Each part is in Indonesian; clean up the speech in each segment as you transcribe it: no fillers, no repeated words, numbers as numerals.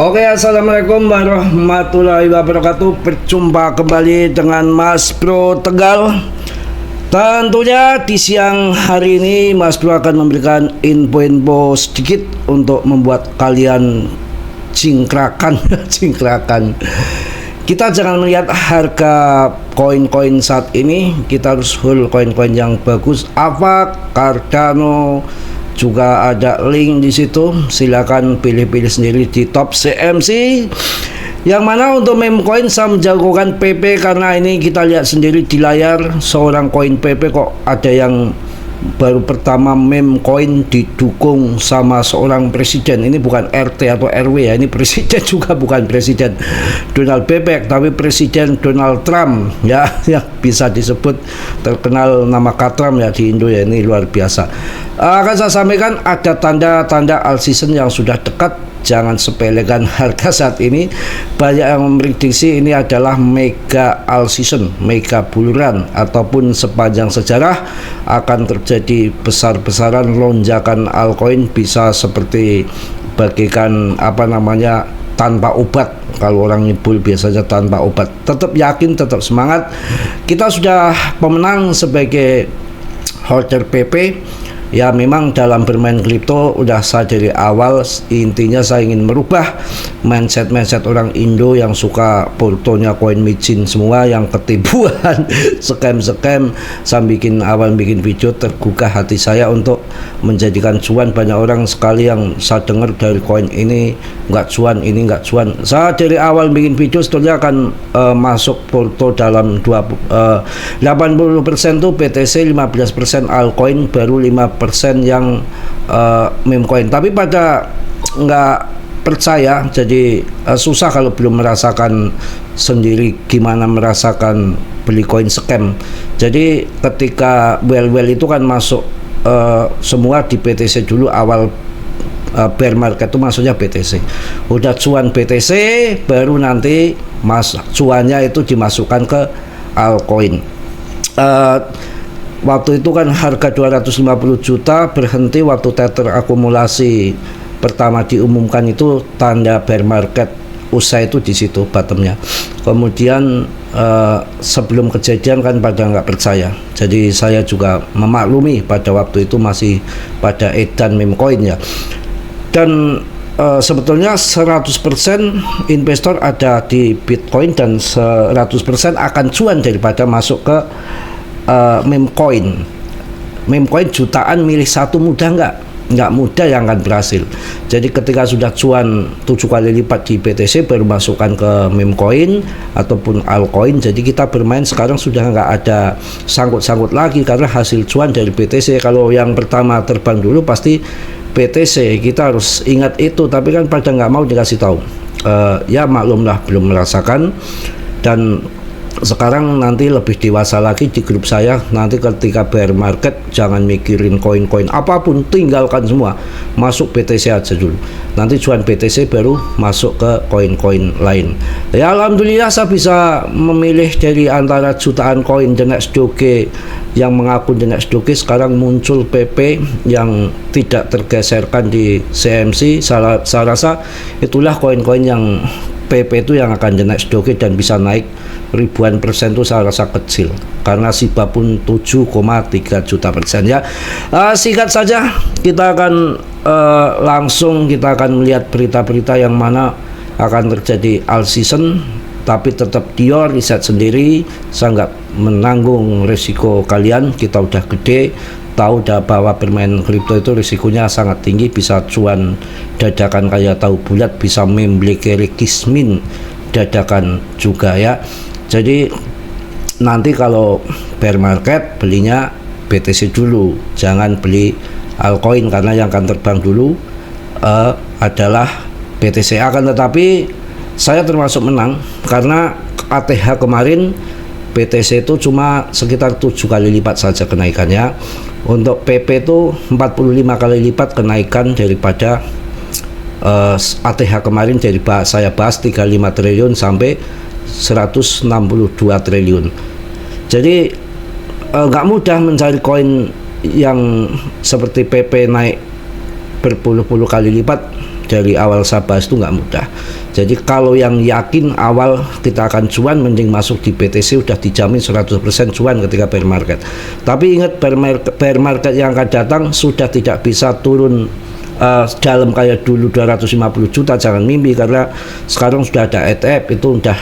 Oke, assalamualaikum warahmatullahi wabarakatuh. Berjumpa kembali dengan Mas Bro Tegal. Tentunya di siang hari ini Mas Bro akan memberikan info-info sedikit untuk membuat kalian cingkrakan. Cingkrakan. Kita jangan melihat harga koin-koin saat ini, kita harus hold koin-koin yang bagus. Apa Cardano, juga ada link di situ. Silakan pilih-pilih sendiri di top CMC. Yang mana untuk meme coin saya menjagokan PP karena ini kita lihat sendiri di layar seorang koin PP kok ada yang baru pertama meme coin didukung sama seorang presiden. Ini bukan RT atau RW ya, ini presiden juga bukan presiden Donald Bebek tapi presiden Donald Trump ya, yang bisa disebut terkenal nama Katram ya di Indo ya. Ini luar biasa. Akan saya sampaikan ada tanda-tanda all season yang sudah dekat. Jangan sepelekan harga saat ini. Banyak yang memprediksi ini adalah mega all season, mega buluran, ataupun sepanjang sejarah akan terjadi besar-besaran lonjakan altcoin, bisa seperti bagikan tanpa obat. Kalau orang nyebul biasanya tanpa obat. Tetap yakin, tetap semangat. Kita sudah pemenang sebagai holder PP. Ya memang dalam bermain kripto udah saya dari awal, intinya saya ingin merubah mindset orang Indo yang suka portonya koin micin semua, yang ketipuan scam. Saya bikin video, tergugah hati saya untuk menjadikan cuan. Banyak orang sekali yang saya dengar dari koin ini nggak cuan, ini nggak cuan. Saya dari awal bikin video sebetulnya akan masuk porto dalam 80% tuh BTC, 15% altcoin, baru 5% yang meme coin. Tapi pada nggak percaya, jadi susah kalau belum merasakan sendiri gimana merasakan beli koin scam. Jadi ketika well itu kan masuk semua di BTC dulu awal bear market itu, maksudnya BTC udah cuan BTC, baru nanti cuannya itu dimasukkan ke altcoin. Waktu itu kan harga 250 juta, berhenti waktu tether akumulasi pertama diumumkan, itu tanda bear market. Usai itu di situ bottomnya. Kemudian sebelum kejadian kan pada nggak percaya. Jadi saya juga memaklumi pada waktu itu masih pada edan meme coin ya. Dan sebetulnya 100% investor ada di Bitcoin dan 100% akan cuan daripada masuk ke meme coin jutaan milih satu, mudah nggak mudah yang akan berhasil. Jadi ketika sudah cuan 7 kali lipat di BTC baru masukkan ke meme coin ataupun altcoin. Jadi kita bermain sekarang sudah nggak ada sangkut-sangkut lagi karena hasil cuan dari BTC. Kalau yang pertama terbang dulu pasti BTC, kita harus ingat itu. Tapi kan pada nggak mau dikasih tahu. Ya maklumlah, belum merasakan. Dan sekarang nanti lebih dewasa lagi di grup saya. Nanti ketika bear market jangan mikirin koin-koin apapun, tinggalkan semua, masuk BTC aja dulu. Nanti cuan BTC baru masuk ke koin-koin lain. Ya alhamdulillah saya bisa memilih dari antara jutaan koin The Next Doge yang mengaku The Next Doge. Sekarang muncul PP yang tidak tergeserkan di CMC. Saya rasa itulah koin-koin yang PP itu yang akan The Next Doge dan bisa naik ribuan persen. Itu saya rasa kecil karena SIBA pun 7,3 juta persen ya. Singkat saja, kita akan langsung kita akan melihat berita-berita yang mana akan terjadi all season. Tapi tetap Dior riset sendiri, saya nggak menanggung risiko kalian. Kita udah gede, tahu bahwa bermain kripto itu risikonya sangat tinggi, bisa cuan dadakan kayak tahu bulat, bisa memiliki kismin dadakan juga ya. Jadi nanti kalau bear market belinya BTC dulu, jangan beli altcoin karena yang akan terbang dulu adalah BTC. Akan tetapi saya termasuk menang karena ATH kemarin BTC itu cuma sekitar 7 kali lipat saja kenaikannya. Untuk PP itu 45 kali lipat kenaikan daripada ATH kemarin. Dari saya bahas 35 triliun sampai 162 triliun. Jadi nggak mudah mencari koin yang seperti PP naik berpuluh-puluh kali lipat. dari awal saya bahas itu nggak mudah. Jadi kalau yang yakin awal kita akan cuan, mending masuk di BTC, udah dijamin 100% cuan ketika bear market. Tapi ingat, bear market yang akan datang sudah tidak bisa turun dalam kayak dulu 250 juta, jangan mimpi, karena sekarang sudah ada ETF, itu udah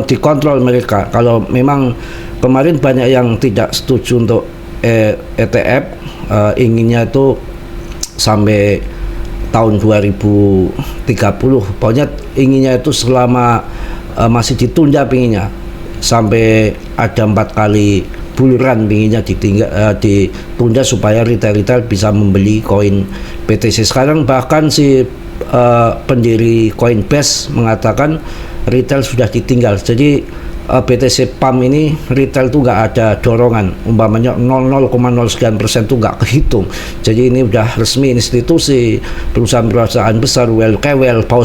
dikontrol mereka. Kalau memang kemarin banyak yang tidak setuju untuk ETF, inginnya itu sampai tahun 2030, pokoknya inginnya itu selama masih ditunda, pinginnya sampai ada 4 kali buluran, pinginnya ditunda supaya retail bisa membeli koin BTC. Sekarang bahkan si pendiri Coinbase mengatakan retail sudah ditinggal, jadi BTC Pump ini retail tuh nggak ada dorongan, umpamanya 0,0 sekian % tuh nggak kehitung. Jadi ini udah resmi institusi, perusahaan-perusahaan besar,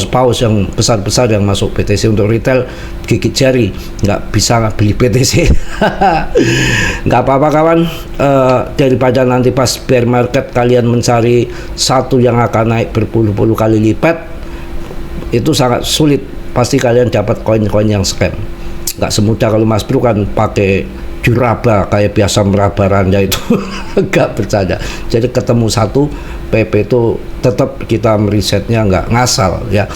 paus yang besar-besar yang masuk BTC. Untuk retail gigit jari, nggak bisa beli BTC. Nggak apa-apa kawan, daripada nanti pas bear market kalian mencari satu yang akan naik berpuluh-puluh kali lipat, itu sangat sulit, pasti kalian dapat koin-koin yang scam. Nggak semudah kalau Mas Bro kan pakai diraba kayak biasa meraba randa itu. Nggak bercanda. Jadi ketemu satu PP itu tetap kita merisetnya nggak ngasal ya.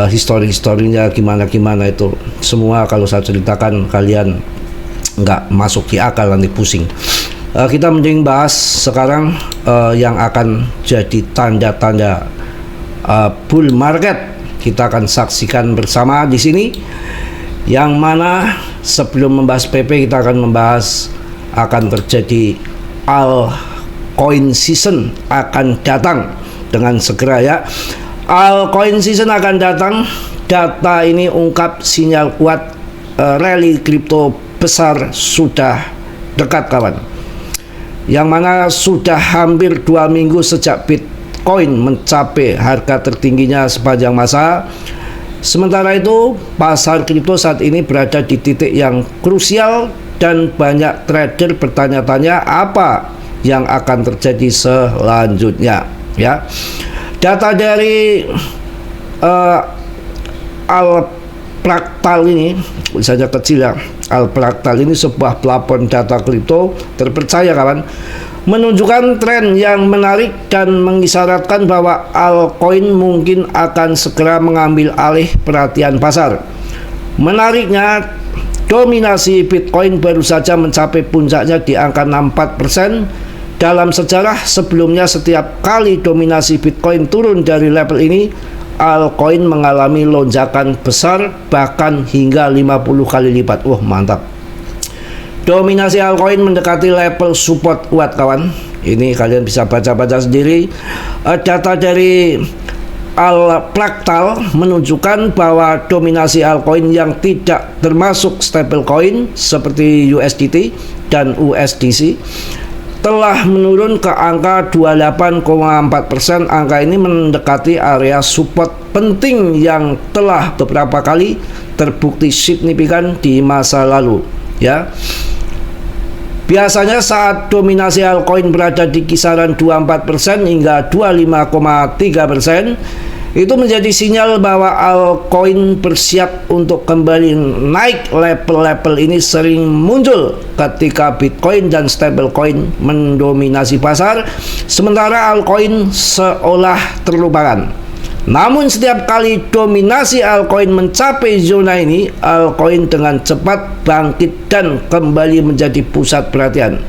Historinya gimana itu semua kalau saya ceritakan kalian nggak masuk di akal, nanti pusing. Kita mending bahas sekarang yang akan jadi tanda-tanda bull market. Kita akan saksikan bersama di sini. Yang mana sebelum membahas PP, kita akan membahas akan terjadi altcoin season akan datang dengan segera ya. Altcoin season akan datang. Data ini ungkap sinyal kuat rally kripto besar sudah dekat kawan. Yang mana sudah hampir 2 minggu sejak Bitcoin mencapai harga tertingginya sepanjang masa. Sementara itu, pasar kripto saat ini berada di titik yang krusial dan banyak trader bertanya-tanya apa yang akan terjadi selanjutnya. Ya, data dari Alpraktal ini, saja kecil ya. Alpraktal ini sebuah plafon data kripto terpercaya kawan, menunjukkan tren yang menarik dan mengisyaratkan bahwa altcoin mungkin akan segera mengambil alih perhatian pasar. Menariknya, dominasi Bitcoin baru saja mencapai puncaknya di angka 64%. Dalam sejarah sebelumnya, setiap kali dominasi Bitcoin turun dari level ini, altcoin mengalami lonjakan besar bahkan hingga 50 kali lipat. Wah, mantap. Dominasi altcoin mendekati level support kuat kawan. Ini kalian bisa baca-baca sendiri. Data dari Alpraktal menunjukkan bahwa dominasi altcoin yang tidak termasuk stablecoin seperti USDT dan USDC telah menurun ke angka 28,4%. Angka ini mendekati area support penting yang telah beberapa kali terbukti signifikan di masa lalu ya. Biasanya saat dominasi altcoin berada di kisaran 24% hingga 25,3%, itu menjadi sinyal bahwa altcoin bersiap untuk kembali naik. Level-level ini sering muncul ketika Bitcoin dan stablecoin mendominasi pasar, sementara altcoin seolah terlupakan. Namun setiap kali dominasi altcoin mencapai zona ini, altcoin dengan cepat bangkit dan kembali menjadi pusat perhatian.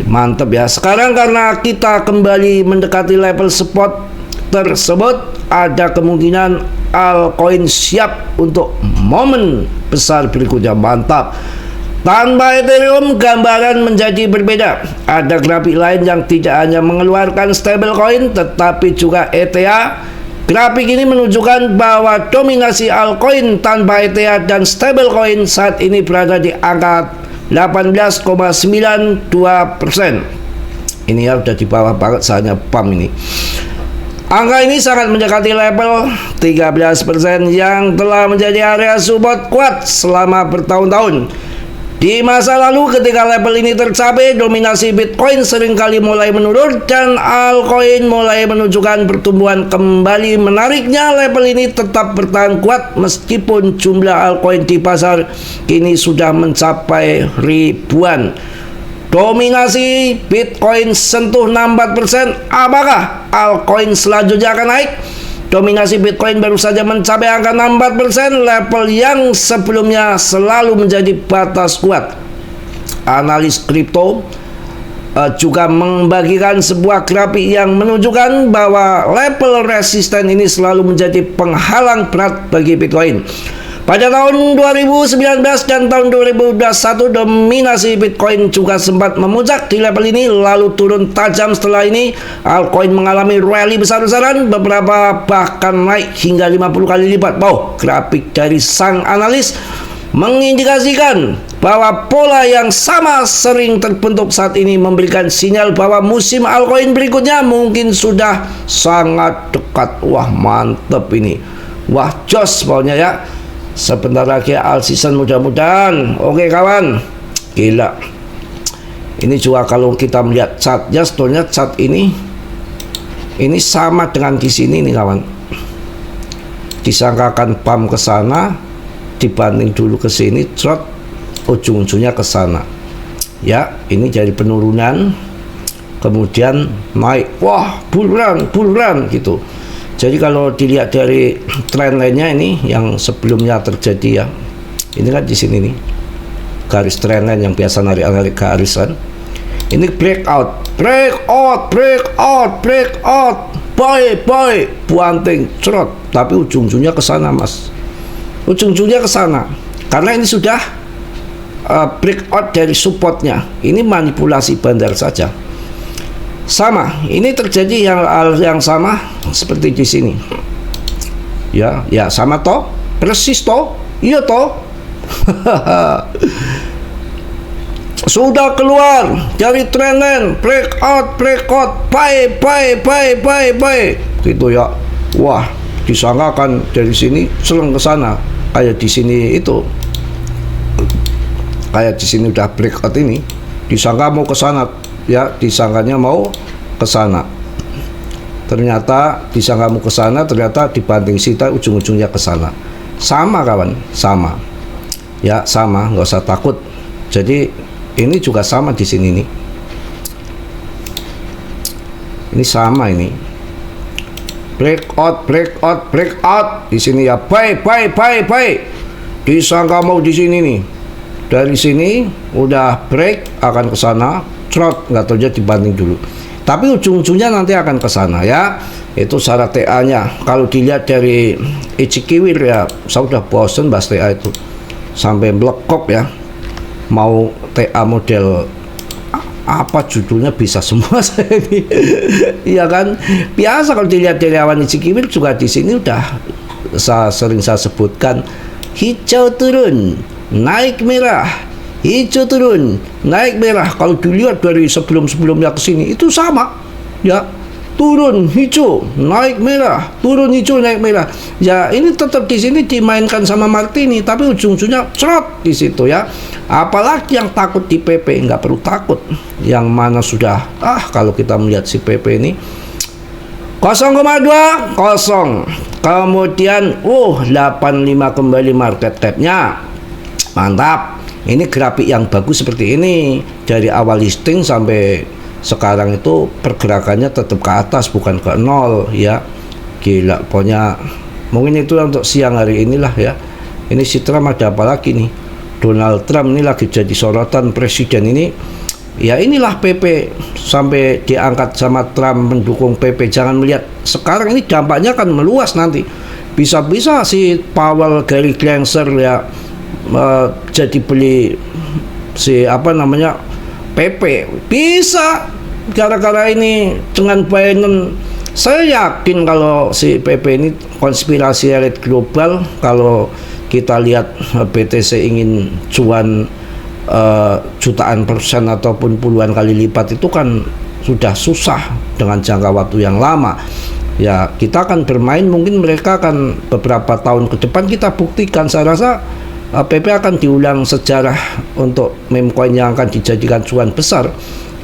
Mantap ya. Sekarang karena kita kembali mendekati level support tersebut, ada kemungkinan altcoin siap untuk momen besar berikutnya. Mantap. Tanpa Ethereum, gambaran menjadi berbeda. Ada grafik lain yang tidak hanya mengeluarkan stablecoin tetapi juga ETH. Grafik ini menunjukkan bahwa dominasi altcoin tanpa ETH dan stablecoin saat ini berada di angka 18,92%. Ini ya udah di bawah banget saatnya pump ini. Angka ini sangat mendekati level 13% yang telah menjadi area support kuat selama bertahun-tahun. Di masa lalu ketika level ini tercapai, dominasi Bitcoin seringkali mulai menurun dan altcoin mulai menunjukkan pertumbuhan kembali. Menariknya, level ini tetap bertahan kuat meskipun jumlah altcoin di pasar kini sudah mencapai ribuan. Dominasi Bitcoin sentuh 64%. Apakah altcoin selanjutnya akan naik? Dominasi Bitcoin baru saja mencapai angka 64%, level yang sebelumnya selalu menjadi batas kuat. Analis kripto juga membagikan sebuah grafik yang menunjukkan bahwa level resisten ini selalu menjadi penghalang berat bagi Bitcoin. Pada tahun 2019 dan tahun 2021, dominasi Bitcoin juga sempat memuncak di level ini lalu turun tajam. Setelah ini altcoin mengalami rally besar-besaran, beberapa bahkan naik hingga 50 kali lipat. Wow, grafik dari sang analis mengindikasikan bahwa pola yang sama sering terbentuk saat ini, memberikan sinyal bahwa musim altcoin berikutnya mungkin sudah sangat dekat. Wah, mantep ini. Wah, jos pokoknya ya. Sebentar lagi all season mudah-mudahan. Oke kawan, gila. Ini juga kalau kita melihat chartnya, sebetulnya chart ini sama dengan di sini nih kawan. Disangkakan pump ke sana, dibanding dulu ke sini, trot ujung-ujungnya ke sana. Ya, ini jadi penurunan, kemudian naik. Wah, bull run gitu. Jadi kalau dilihat dari trend lainnya ini yang sebelumnya terjadi ya, ini kan di sini nih garis trend line yang biasa narik garisan. Ini breakout, buy, puanting, cerot. Tapi ujung-ujungnya ke sana mas, ujung-ujungnya ke sana. Karena ini sudah breakout dari supportnya. Ini manipulasi bandar saja. Sama, ini terjadi yang sama seperti di sini. Ya sama toh, persis toh, iya toh. Sudah keluar dari trend line, breakout, buy, gitu ya. Wah, disangkakan dari sini seleng ke sana, kayak di sini itu, kayak di sini udah breakout ini, disangka mau ke sana. Ya, disangkanya mau ke sana. Ternyata disangka mau ke sana, ternyata dibanting sita ujung-ujungnya ke sana. Sama kawan, sama. Ya, sama, nggak usah takut. Jadi ini juga sama di sini nih. Ini sama ini. Breakout. Di sini ya, buy. Disangka mau di sini nih. Dari sini udah break akan ke sana. Trot, nggak tahu aja dibanding dulu, tapi ujung-ujungnya nanti akan ke sana ya. Itu syarat TA-nya. Kalau dilihat dari Ichikiwir ya, saya udah bosen bahas TA itu sampai melekok ya. Mau TA model apa judulnya bisa semua saya ini. Iya kan, biasa kalau dilihat dari awan Ichikiwir juga di sini udah sering saya sebutkan, hijau turun, naik merah. Hijau turun, naik merah. Kalau dilihat dari sebelum-sebelumnya ke sini itu sama, ya. Turun hijau, naik merah, turun hijau, naik merah. Ya, ini tetap di sini dimainkan sama Martini, tapi ujung-ujungnya cerot di situ ya. Apalagi yang takut di PP, nggak perlu takut. Yang mana sudah, kalau kita melihat si PP ini 0,2 kosong. Kemudian 85 kembali market cap-nya. Mantap. Ini grafik yang bagus seperti ini. Dari awal listing sampai sekarang itu pergerakannya tetap ke atas, bukan ke nol ya. Gila, pokoknya mungkin itu untuk siang hari inilah ya. Ini si Trump ada apa lagi nih? Donald Trump ini lagi jadi sorotan presiden ini. Ya inilah PP sampai diangkat sama Trump mendukung PP. Jangan melihat sekarang ini, dampaknya akan meluas nanti. Bisa-bisa si Powell, Gary Gensler ya jadi beli si PP bisa gara-gara ini dengan Biden. Saya yakin kalau si PP ini konspirasi elit global. Kalau kita lihat BTC ingin cuan jutaan persen ataupun puluhan kali lipat, itu kan sudah susah dengan jangka waktu yang lama. Ya, kita akan bermain, mungkin mereka akan beberapa tahun ke depan kita buktikan. Saya rasa PP akan diulang sejarah untuk meme coin yang akan dijadikan cuan besar,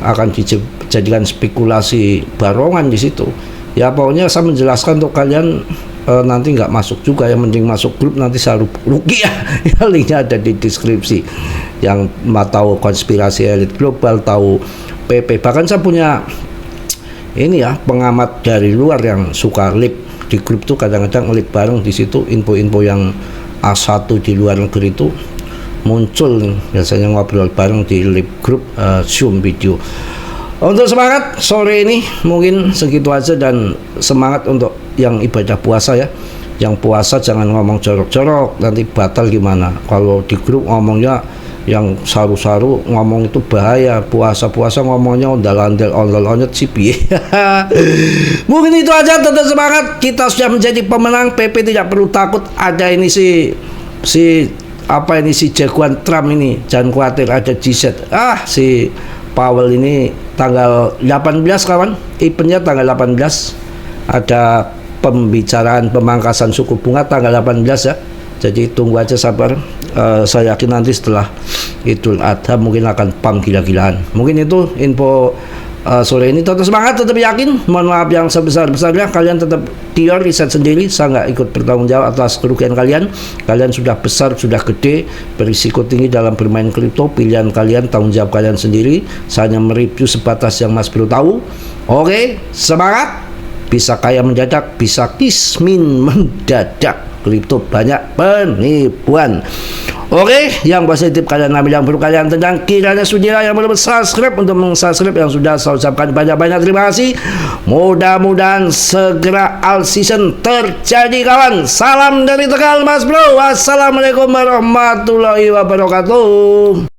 akan dijadikan spekulasi barongan di situ. Ya pokoknya saya menjelaskan untuk kalian nanti nggak masuk juga, yang mending masuk grup, nanti saya rugi ya. Linknya ada di deskripsi. Yang mau tahu konspirasi elit global, tahu PP, bahkan saya punya ini ya pengamat dari luar yang suka lip di grup tuh, kadang-kadang ngelip bareng di situ, info-info yang A1 di luar negeri itu muncul nih, biasanya ngobrol bareng di lip grup Zoom video. Untuk semangat sore ini mungkin segitu aja, dan semangat untuk yang ibadah puasa ya. Yang puasa jangan ngomong jorok-jorok, nanti batal gimana. Kalau di grup ngomongnya yang saru-saru, ngomong itu bahaya. Puasa-puasa ngomongnya ondal-ondal, ondal-ondal cipi. Mungkin itu aja, tetap semangat. Kita sudah menjadi pemenang. PP tidak perlu takut. Ada ini si jagoan Trump ini, jangan khawatir, ada GZ. Si Powell ini tanggal 18 kawan, eventnya tanggal 18, ada pembicaraan pemangkasan suku bunga tanggal 18 ya. Jadi tunggu aja, sabar. Saya yakin nanti setelah Idul Adha mungkin akan pam gila-gilaan. Mungkin itu info sore ini. Tetap semangat, tetap yakin. Mohon maaf yang sebesar-besarnya, kalian tetap tior, riset sendiri. Saya nggak ikut bertanggung jawab atas kerugian kalian. Kalian sudah besar, sudah gede, berisiko tinggi dalam bermain kripto. Pilihan kalian, tanggung jawab kalian sendiri. Saya hanya mereview sebatas yang Mas Bro tahu. Oke, semangat. Bisa kaya mendadak, bisa kismin mendadak. Kripto banyak penipuan. Oke, yang positif kalian ambil, yang buruk kalian tendang. Kiranya sudilah, yang belum subscribe untuk meng-subscribe, yang sudah saya ucapkan banyak-banyak terima kasih. Mudah-mudahan segera all season terjadi kawan. Salam dari Tegal Mas Bro. Wassalamualaikum warahmatullahi wabarakatuh.